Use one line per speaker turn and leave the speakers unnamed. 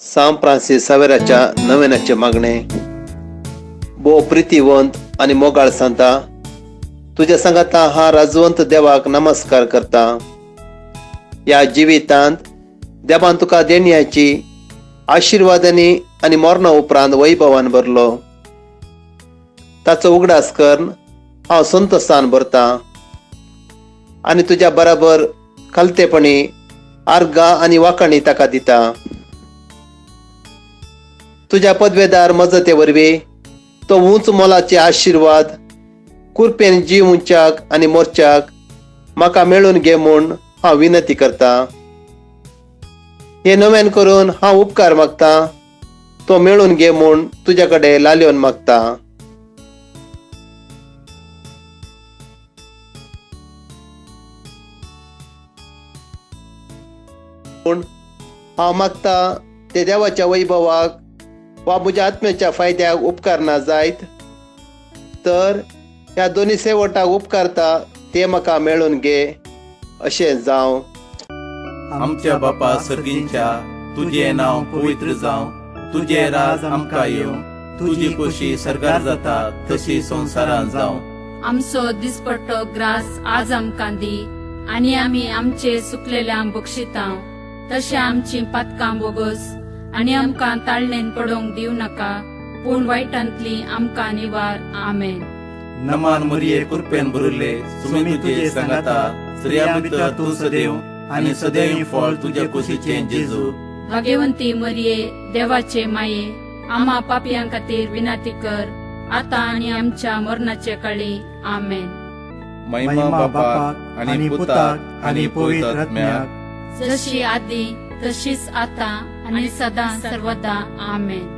सांव Francis सावेराच्या नवेनाचे मागणे. बो प्रितीवंत आणि मोगाळ सांता, तुझ्या संगाता हा राजवंत देवाक नमस्कार करता. या जिवितांत देवान तुका देणयाची आशीर्वादांनी आणि मरणा उपरांत वैभवान भरलो. ताचो उगडास करून हांव संतोषान भरता आणि तुझ्या बराबर खालतेपणी आर्गां आणि वाखाणी ताका दिता. तुझ्या पदवेदार मजते वरवीं तो उंच मोलाचे आशीर्वाद कुरपेन जीव उंचाक आणि मोर्चाक म्हाका मेळून घे म्हूण हांव विनंती करता. हे नव्यान करून हांव उपकार मागता, तो मेळून घे म्हूण तुझ्या कडेन लालयोन मागता. पूण हांव मागता ते देवाच्या वैभवाक वा म्हज्या आत्म्याच्या फायद्याक उपकार ना जायत, तर ह्या दोन्ही सेवटाक उपकारता ते म्हाका मेळून घे. अशें जावं.
आमच्या बापा सर्गींच्या, तुझे नाव पवित्र जावं. तुझे राज आमकां येवं. तुझी खोशी सरकार जाता तशी संवसारांत जावं.
आमचो दिसपट्टो ग्रास आज आमकां दी, आनी आमी आमचे सुकलेल्यांक बक्षितां. तशें आमची पातकां बोगस आनी आमकां ताळणेन पडोवंक दिव नाका, पूण वायटांतली आमकां निवार. आमेन.
नमान मरिये कृपेन भरिल्ले, सुमी तुजे सांगाता. स्त्रिया भितर तूं सदैव आनी सदैव फळ तुज्या कुशीचें जेजू.
भाग्यवंती मरिये, देवाचे माये, आम्हा पापयां खातीर विनंती कर, आता आनी आमच्या मरणाचे काळी. आमेन.
महिमा बापाक आनी पुताक आनी पवित्र आत्म्याक,
जशी आदी तशीच आता आणि सदा सर्वदा. आमेन.